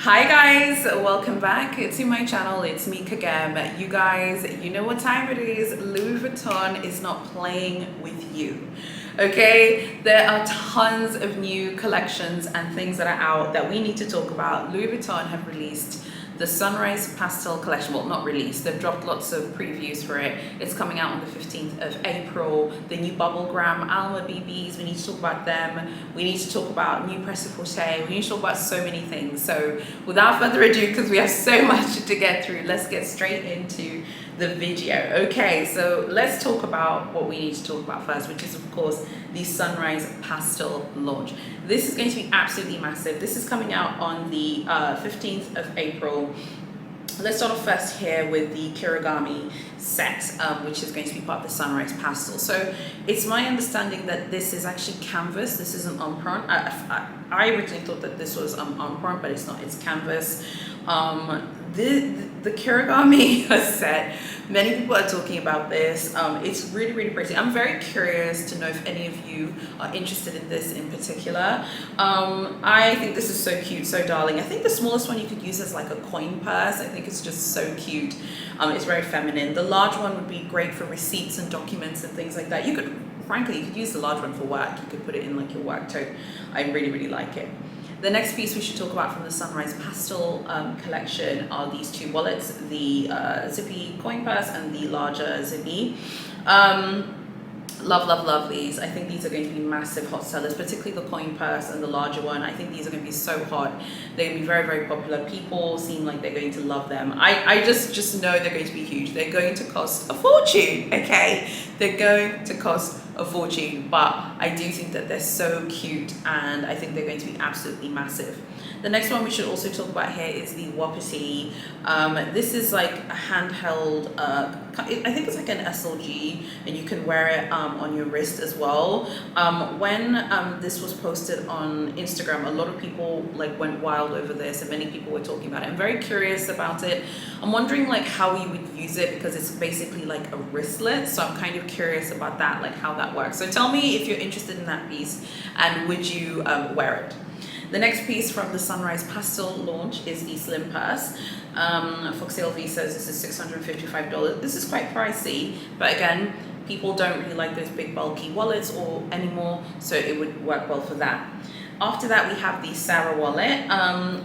Hi guys, welcome back to my channel. It's me Kagam. You guys, you know what time it is. Louis Vuitton is not playing with you. Okay, there are tons of new collections and things that are out that we need to talk about. Louis Vuitton have released the Sunrise Pastel collection. Well, not released, they've dropped lots of previews for it. It's coming out on the 15th of April. The new Bubblegram Alma BBs, we need to talk about them. We need to talk about new Prêt-à-Porter. We need to talk about so many things. So without further ado, because we have so much to get through, let's get straight into the video. Okay, so let's talk about what we need to talk about first, which is of course the Sunrise Pastel launch. This is going to be absolutely massive. This is coming out on the 15th of April. Let's start off first here with the Kirigami set, which is going to be part of the Sunrise Pastel. So it's my understanding that this is actually canvas. This isn't emprunt. I originally thought that this was emprunt, but it's not. It's canvas. The Kirigami set, many people are talking about this. It's really, really pretty. I'm very curious to know if any of you are interested in this in particular. I think this is so cute, so darling. I think the smallest one you could use as like a coin purse. I think it's just so cute. It's very feminine. The large one would be great for receipts and documents and things like that. You could, frankly, you could use the large one for work. You could put it in like your work tote. I really, really like it. The next piece we should talk about from the Sunrise Pastel collection are these two wallets, the zippy coin purse and the larger zippy. Love, love, love these. I think these are going to be massive hot sellers, particularly the coin purse and the larger one. I think these are going to be so hot. They're going to be very, very popular. People seem like they're going to love them. I just know they're going to be huge. They're going to cost a fortune, okay? They're going to cost a fortune, but I do think that they're so cute and I think they're going to be absolutely massive. The next one we should also talk about here is the Wapiti. This is like a handheld, I think it's like an SLG, and you can wear it on your wrist as well. When this was posted on Instagram, a lot of people like went wild over this and many people were talking about it. I'm very curious about it. I'm wondering like how you would use it because it's basically like a wristlet. So I'm kind of curious about that, like how that works. So tell me if you're interested in that piece and would you wear it? The next piece from the Sunrise Pastel launch is the slim purse. Foxy LV says this is $655. This is quite pricey, but again, people don't really like those big bulky wallets or anymore, so it would work well for that. After that, we have the Sarah wallet.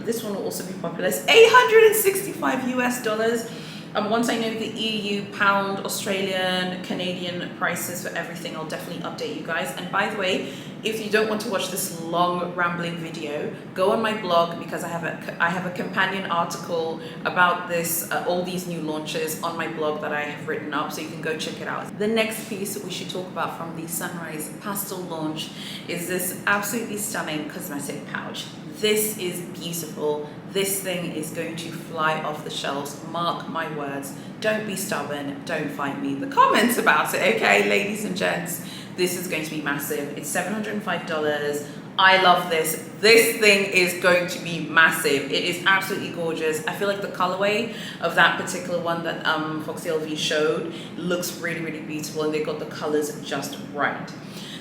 This one will also be popular. It's $865 US. Once I know the EU, pound, Australian, Canadian prices for everything, I'll definitely update you guys. And by the way, if you don't want to watch this long rambling video, go on my blog because I have a companion article about this, all these new launches on my blog that I have written up, so you can go check it out. The next piece that we should talk about from the Sunrise Pastel launch is this absolutely stunning cosmetic pouch. This is beautiful. This thing is going to fly off the shelves. Mark my words. Don't be stubborn. Don't fight me in the comments about it, okay, ladies and gents? This is going to be massive. It's $705. I love this. This thing is going to be massive. It is absolutely gorgeous. I feel like the colorway of that particular one that Foxy LV showed looks really, really beautiful, and they got the colors just right.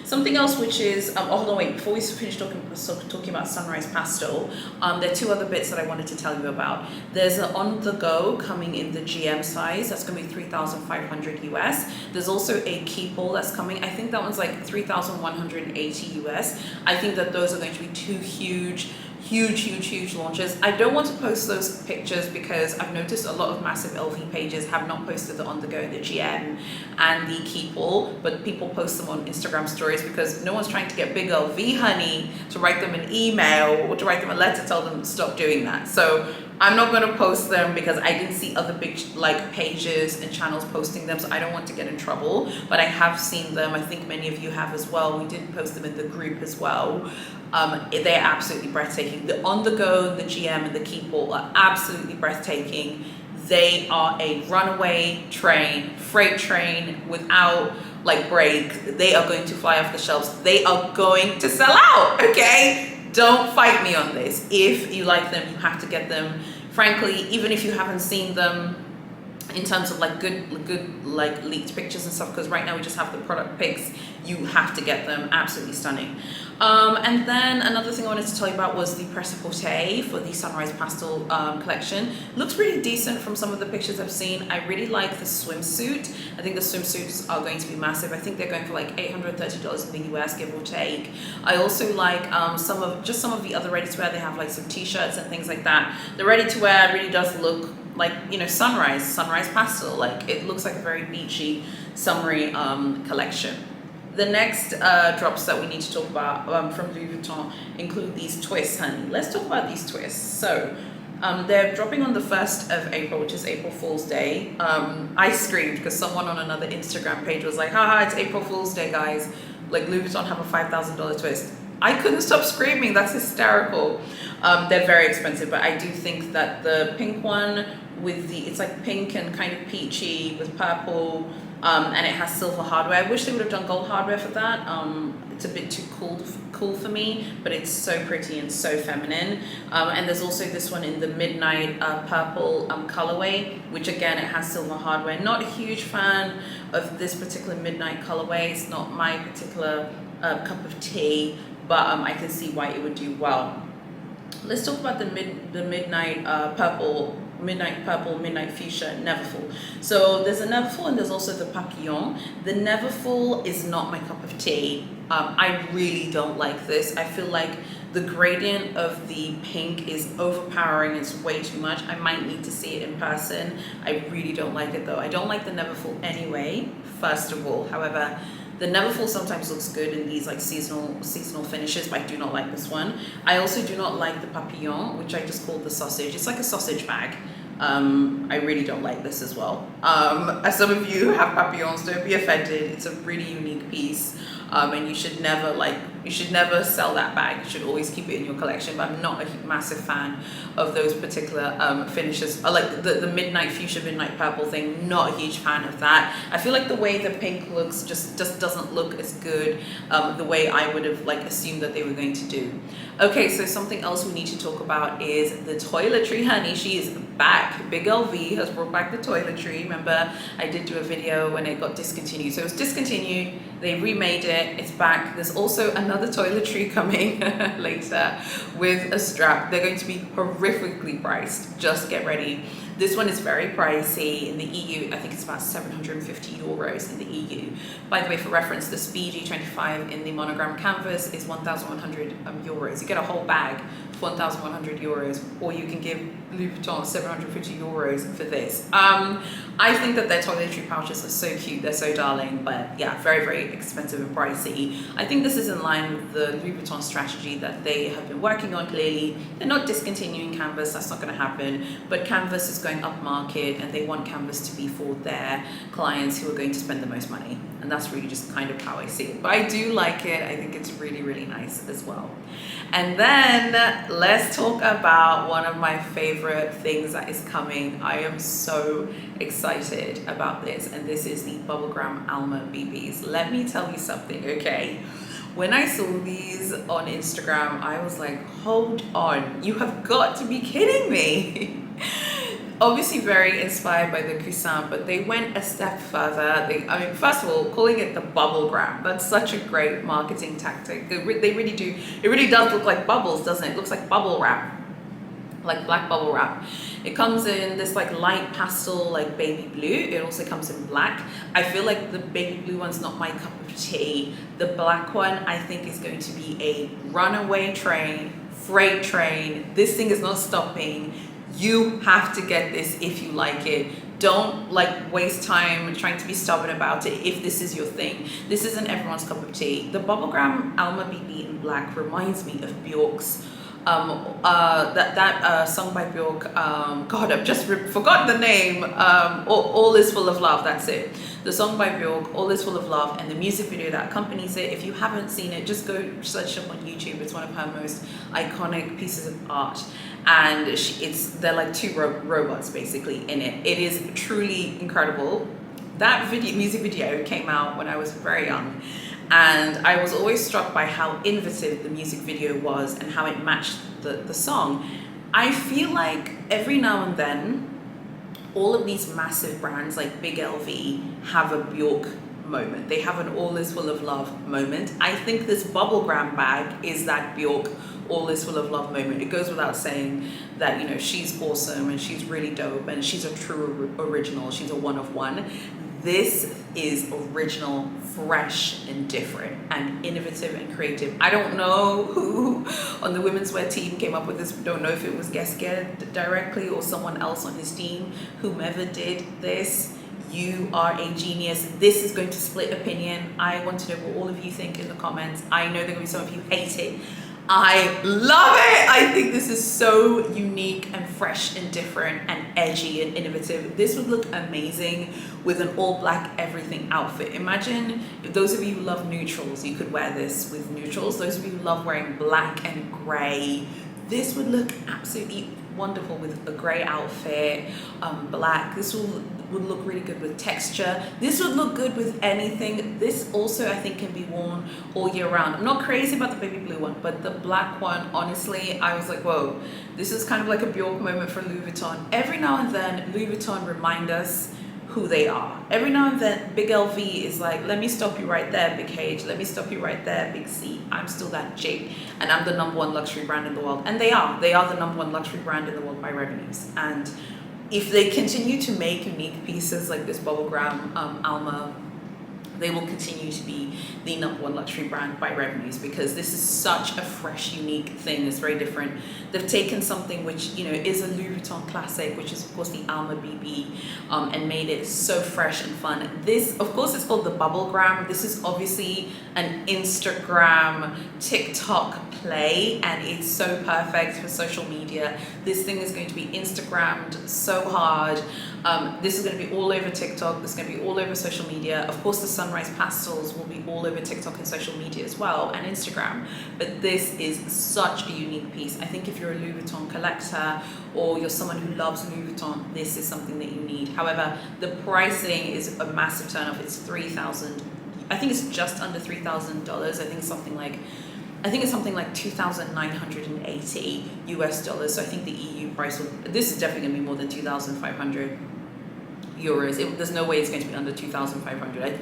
Something else which is, hold on, wait, before we finish talking about Sunrise Pastel, there are two other bits that I wanted to tell you about. There's an On The Go coming in the GM size. That's going to be 3,500 US. There's also a Keepall that's coming. I think that one's like 3,180 US. I think that those are going to be two huge launches. I don't want to post those pictures because I've noticed a lot of massive LV pages have not posted the On The Go, the GM and the Keepall, but people post them on Instagram stories because no one's trying to get big LV honey to write them an email or to write them a letter, tell them to stop doing that. So I'm not going to post them because I didn't see other big like pages and channels posting them, so I don't want to get in trouble, but I have seen them. I think many of you have as well. We did post them in the group as well. They're absolutely breathtaking. The On The Go, the GM and the Keepall are absolutely breathtaking. They are a runaway train, freight train without like brake. They are going to fly off the shelves. They are going to sell out, okay? Don't fight me on this. If you like them, you have to get them. Frankly, even if you haven't seen them, in terms of like good like leaked pictures and stuff, because right now we just have the product pics. You have to get them. Absolutely stunning. And then another thing I wanted to tell you about was the prêt-à-porter for the Sunrise Pastel collection. Looks really decent from some of the pictures I've seen. I really like the swimsuit. I think the swimsuits are going to be massive. I think they're going for like $830 in the US, give or take. I also like some of the other ready-to-wear. They have like some t-shirts and things like that. The ready-to-wear really does look like, you know, Sunrise Pastel. Like, it looks like a very beachy, summery collection. The next drops that we need to talk about from Louis Vuitton include these twists, honey. Let's talk about these twists. So they're dropping on the 1st of April, which is April Fool's Day. I screamed because someone on another Instagram page was like, haha, it's April Fool's Day, guys. Like, Louis Vuitton have a $5,000 twist. I couldn't stop screaming. That's hysterical. They're very expensive, but I do think that the pink one with it's like pink and kind of peachy with purple, and it has silver hardware. I wish they would have done gold hardware for that. It's a bit too cool for me, but it's so pretty and so feminine. And there's also this one in the midnight purple colorway, which again, it has silver hardware. Not a huge fan of this particular midnight colorway. It's not my particular cup of tea, but I can see why it would do well. Let's talk about the midnight purple, midnight fuchsia Neverfull. So there's a Neverfull and there's also the Papillon. The Neverfull is not my cup of tea. I really don't like this. I feel like the gradient of the pink is overpowering. It's way too much. I might need to see it in person. I really don't like it though. I don't like the Neverfull anyway, first of all. However, the Neverfull sometimes looks good in these like seasonal finishes, but I do not like this one. I also do not like the Papillon, which I just call the sausage. It's like a sausage bag. I really don't like this as well. As some of you have Papillons, don't be offended. It's a really unique piece. And you should never sell that bag. You should always keep it in your collection. But I'm not a massive fan of those particular finishes. I like the midnight fuchsia, midnight purple thing. Not a huge fan of that. I feel like the way the pink looks just doesn't look as good the way I would have like assumed that they were going to do. Okay, so something else we need to talk about is the Toiletry, honey. She is back. Big LV has brought back the Toiletry. Remember, I did do a video when it got discontinued. So it was discontinued. They remade it. It's back. There's also another Toiletry coming later with a strap. They're going to be horrifically priced. Just get ready. This one is very pricey in the EU. I think it's about 750 euros in the EU. By the way, for reference, the Speedy 25 in the monogram canvas is 1,100 euros. You get a whole bag for 1,100 euros, or you can give Louis Vuitton 750 euros for this. I think that their Toiletry pouches are so cute. They're so darling, but yeah, very, very expensive and pricey. I think this is in line with the Louis Vuitton strategy that they have been working on. Clearly, they're not discontinuing canvas. That's not going to happen. But canvas is going up market, and they want canvas to be for their clients who are going to spend the most money. And that's really just kind of how I see it. But I do like it. I think it's really, really nice as well. And then let's talk about one of my favorite things that is coming. I am so excited about this, and this is the Bubblegram Alma BBs. Let me tell you something, okay? When I saw these on Instagram, I was like, hold on, you have got to be kidding me. Obviously very inspired by the Cuissin, but they went a step further. I mean, first of all, calling it the Bubblegram, that's such a great marketing tactic. They really do. It really does look like bubbles, doesn't it? It looks like bubble wrap, like black bubble wrap. It comes in this like light pastel, like baby blue. It also comes in black. I feel like the baby blue one's not my cup of tea. The black one, I think, is going to be a runaway train, freight train. This thing is not stopping. You have to get this if you like it. Don't like waste time trying to be stubborn about it if this is your thing. This isn't everyone's cup of tea. The Bubblegram Alma BB in black reminds me of Bjork's that song by Bjork. God, I've just forgotten the name. All is full of love. That's it. The song by Bjork, All is full of love, and the music video that accompanies it. If you haven't seen it, just go search up on YouTube. It's one of her most iconic pieces of art, and they're like two robots basically in it. It is truly incredible. That music video came out when I was very young, and I was always struck by how innovative the music video was and how it matched the song. I feel like every now and then all of these massive brands like Big LV have a Bjork moment. They have an all is full of love moment. I think this Bubblegram bag is that Bjork all is full of love moment. It goes without saying that, you know, she's awesome and she's really dope and she's a true original. She's a one of one. This is original, fresh and different and innovative and creative. I don't know who on the women's wear team came up with this. Don't know if it was Geske directly or someone else on his team. Whomever did this, you are a genius. This is going to split opinion. I want to know what all of you think in the comments. I know there are going to be some of you hate it. I love it. I think this is so unique and fresh and different and edgy and innovative. This would look amazing with an all black everything outfit. Imagine if those of you who love neutrals, you could wear this with neutrals. Those of you who love wearing black and gray, this would look absolutely wonderful with a gray outfit, black. This would look really good with texture. This would look good with anything. This also I think can be worn all year round. I'm not crazy about the baby blue one, but the black one, honestly, I was like, whoa, this is kind of like a Bjork moment for Louis Vuitton. Every now and then, Louis Vuitton remind us who they are. Every now and then, Big LV is like, let me stop you right there, Big H. Let me stop you right there, Big C. I'm still that chick, and I'm the #1 luxury brand in the world. And they are the #1 luxury brand in the world by revenues. And if they continue to make unique pieces like this Bubblegram Alma, they will continue to be the #1 luxury brand by revenues, because this is such a fresh, unique thing. It's very different. They've taken something which, you know, is a Louis Vuitton classic, which is of course the Alma BB, and made it so fresh and fun. This, of course, it's called the Bubblegram. This is obviously an Instagram, TikTok play, and it's so perfect for social media. This thing is going to be Instagrammed so hard. This is going to be all over TikTok. This is going to be all over social media. Of course, the Sunrise Pastels will be all over TikTok and social media as well, and Instagram. But this is such a unique piece. I think if you're a Louis Vuitton collector or you're someone who loves Louis Vuitton, this is something that you need. However, the pricing is a massive turnoff. It's $3,000. I think it's just under $3,000. I think it's something like 2,980 US dollars. So I think the EU price will, this is definitely gonna be more than 2,500 euros. There's no way it's going to be under 2,500.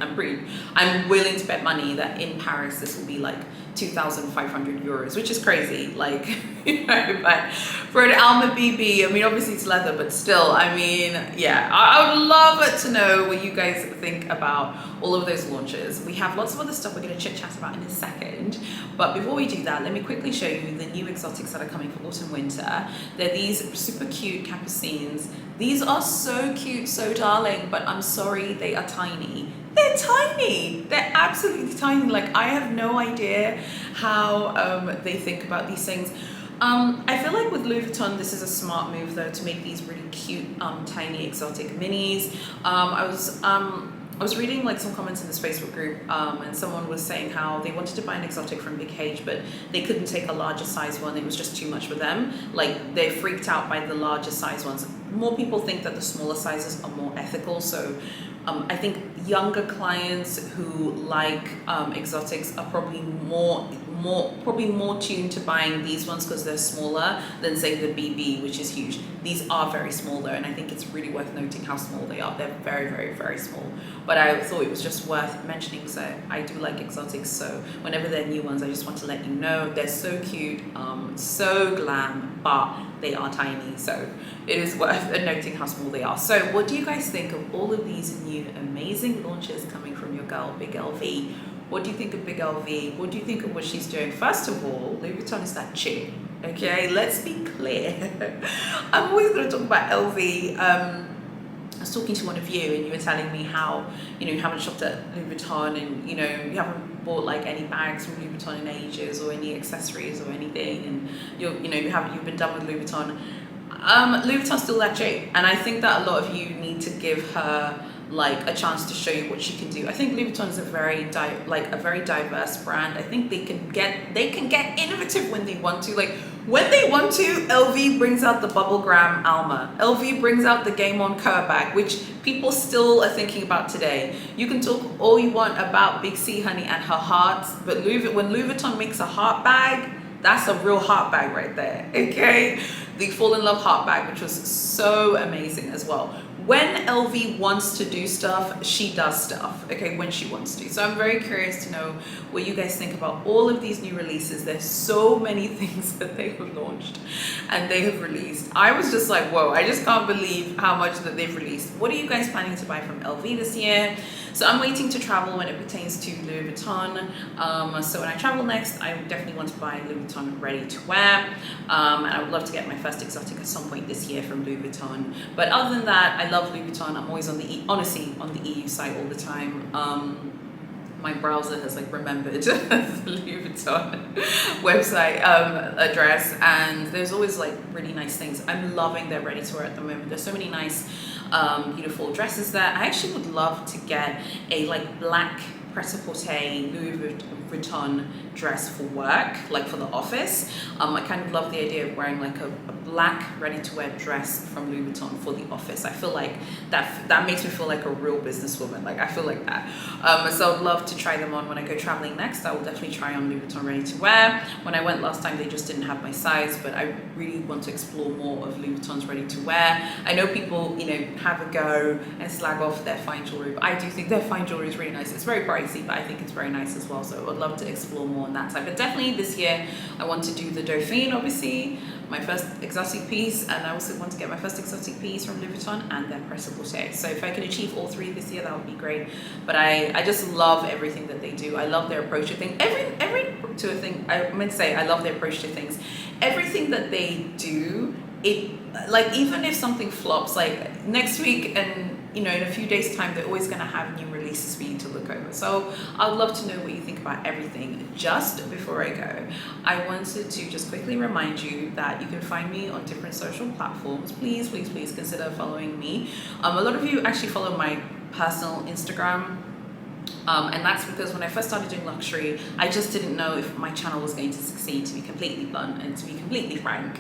I'm willing to bet money that in Paris this will be like 2,500 euros, which is crazy. Like, you know, but for an Alma BB, I mean, obviously it's leather, but still, I mean, yeah, I would love to know what you guys think about all of those launches. We have lots of other stuff we're going to chit chat about in a second, but before we do that, let me quickly show you the new exotics that are coming for autumn winter. They're these super cute capucines. These are so cute, so darling, but I'm sorry, they are tiny. They're tiny. They're absolutely tiny. Like, I have no idea how they think about these things. I feel like with Louis Vuitton, this is a smart move though, to make these really cute, tiny exotic minis. I was reading like some comments in this Facebook group, and someone was saying how they wanted to buy an exotic from Big H, but they couldn't take a larger size one. It was just too much for them. Like, they're freaked out by the larger size ones. More people think that the smaller sizes are more ethical. So I think younger clients who like exotics are probably more tuned to buying these ones because they're smaller than say the BB, which is huge. These are very small though, and I think it's really worth noting how small they are. They're very, very, very small. But I thought it was just worth mentioning, so I do like exotics, so whenever they're new ones, I just want to let you know. They're so cute, so glam, but they are tiny, so it is worth noting how small they are. So what do you guys think of all of these new amazing launches coming from your girl, Big LV? What do you think of Big LV? What do you think of what she's doing? First of all, Louis Vuitton is that chick, okay? Let's be clear. I'm always going to talk about LV. I was talking to one of you and you were telling me how, you know, you haven't shopped at Louis Vuitton and, you know, you haven't bought like any bags from Louis Vuitton in ages or any accessories or anything, and you've been done with Louis Vuitton. Louis Vuitton's still that chick, and I think that a lot of you need to give her like a chance to show you what she can do. I think Louis Vuitton is a very diverse brand. I think they can get innovative when they want to. Like, when they want to, LV brings out the Bubblegram Alma. LV brings out the Game On Kerr bag, which people still are thinking about today. You can talk all you want about Big C Honey and her hearts, but when Louis Vuitton makes a heart bag, that's a real heart bag right there, okay? The Fall in Love heart bag, which was so amazing as well. when LV wants to do stuff, she does stuff, okay, when she wants to. So I'm very curious to know what you guys think about all of these new releases. There's so many things that they have launched and they have released. I was just like, whoa, I just can't believe how much that they've released. What are you guys planning to buy from LV this year? So I'm waiting to travel when it pertains to Louis Vuitton. So when I travel next, I definitely want to buy Louis Vuitton ready to wear. And I would love to get my first exotic at some point this year from Louis Vuitton. But other than that, I love Louis Vuitton. I'm always on the, honestly, on the EU site all the time. My browser has like remembered the Louis Vuitton website address, and there's always like really nice things. I'm loving their ready to wear at the moment. There's so many nice beautiful dresses there. I actually would love to get a like black prêt-à-porter Louis Vuitton dress for work, like for the office. I kind of love the idea of wearing like a black ready-to-wear dress from Louis Vuitton for the office. I feel like that makes me feel like a real businesswoman. Like I feel like that. So I'd love to try them on when I go traveling next. I will definitely try on Louis Vuitton ready-to-wear. When I went last time, they just didn't have my size, but I really want to explore more of Louis Vuitton's ready-to-wear. I know people, you know, have a go and slag off their fine jewelry, but I do think their fine jewelry is really nice. It's very pricey, but I think it's very nice as well. So I'd love to explore more on that side. But definitely this year, I want to do the Dauphine, obviously, my first exotic piece, and I also want to get my first exotic piece from Louis Vuitton and their prêt-à-porter. So if I can achieve all three this year, that would be great. But I just love everything that they do. I love their approach to things. I meant to say I love their approach to things. Everything that they do, it, like, even if something flops, like next week and, you know, in a few days time, they're always going to have new releases for you to look over. So I'd love to know what you think about everything. Just before I go, I wanted to just quickly remind you that you can find me on different social platforms. Please, please, please consider following me. A lot of you actually follow my personal Instagram. And that's because when I first started doing luxury, I just didn't know if my channel was going to succeed, to be completely blunt and to be completely frank.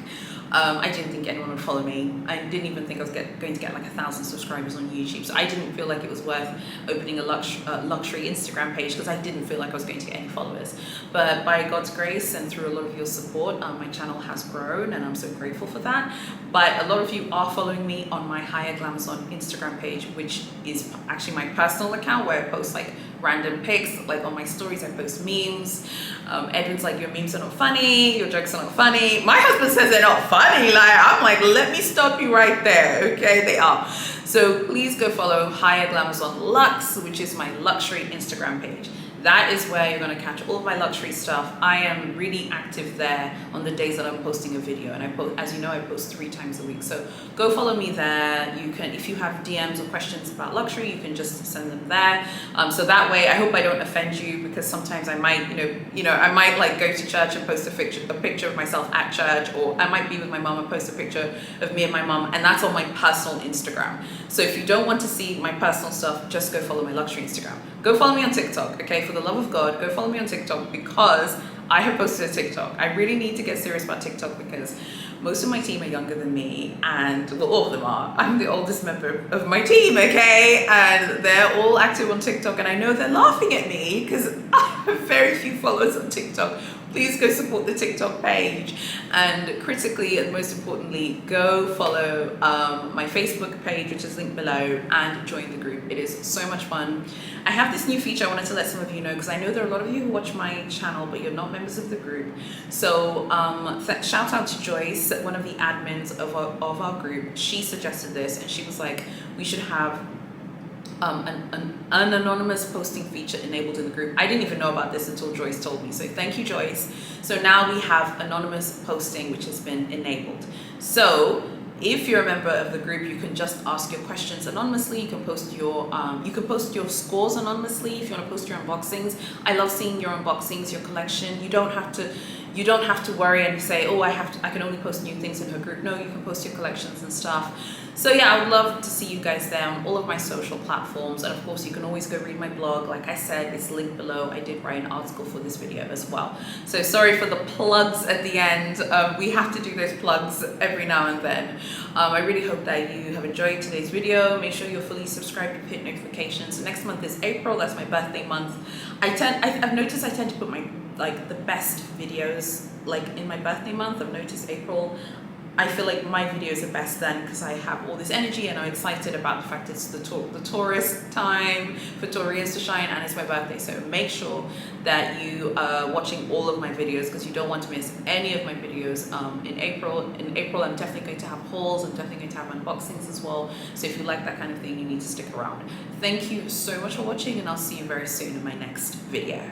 I didn't think anyone would follow me. I didn't even think I was going to get like 1,000 subscribers on YouTube. So I didn't feel like it was worth opening a luxury Instagram page because I didn't feel like I was going to get any followers. But by God's grace and through a lot of your support, my channel has grown, and I'm so grateful for that. But a lot of you are following me on my Haya on Instagram page, which is actually my personal account where I post like random pics. Like on my stories, I post memes. Edwin's like, your memes are not funny, your jokes are not funny. My husband says they're not funny. Like, I'm like, let me stop you right there. Okay, they are. So please go follow Haya on Luxe, which is my luxury Instagram page. That is where you're going to catch all of my luxury stuff. I am really active there on the days that I'm posting a video, and I post, as you know, I post 3 times a week. So go follow me there. You can, if you have DMs or questions about luxury, you can just send them there. So that way, I hope I don't offend you, because sometimes I might, I might like go to church and post a picture of myself at church, or I might be with my mom and post a picture of me and my mom, and that's on my personal Instagram. So if you don't want to see my personal stuff, just go follow my luxury Instagram. Go follow me on TikTok, okay? For the love of God, go follow me on TikTok, because I have posted a TikTok. I really need to get serious about TikTok, because most of my team are younger than me, and well, all of them are. I'm the oldest member of my team, okay? And they're all active on TikTok, and I know they're laughing at me because I have very few followers on TikTok. Please go support the TikTok page, and critically and most importantly, go follow my Facebook page, which is linked below, and join the group. It is so much fun. I have this new feature I wanted to let some of you know, because I know there are a lot of you who watch my channel but you're not members of the group. So shout out to Joyce, one of the admins of our group. She suggested this, and she was like, we should have an anonymous posting feature enabled in the group. I didn't even know about this until Joyce told me, so thank you, Joyce. So now we have anonymous posting, which has been enabled. So if you're a member of the group, you can just ask your questions anonymously. You can post your scores anonymously if you want to post your unboxings. I love seeing your unboxings, your collection. You don't have to worry and say, oh, I can only post new things in her group. No, you can post your collections and stuff. So yeah, I would love to see you guys there on all of my social platforms. And of course, you can always go read my blog. Like I said, it's linked below. I did write an article for this video as well. So sorry for the plugs at the end. We have to do those plugs every now and then. I really hope that you have enjoyed today's video. Make sure you're fully subscribed and hit notifications. Next month is April. That's my birthday month. I've noticed I tend to put my the best videos like in my birthday month. I've noticed April I feel like my videos are best then because I have all this energy and I'm excited about the fact it's the tourist time for tourists to shine, and it's my birthday. So make sure that you are watching all of my videos because you don't want to miss any of my videos in April. In April, I'm definitely going to have hauls. I'm definitely going to have unboxings as well. So if you like that kind of thing, you need to stick around. Thank you so much for watching, and I'll see you very soon in my next video.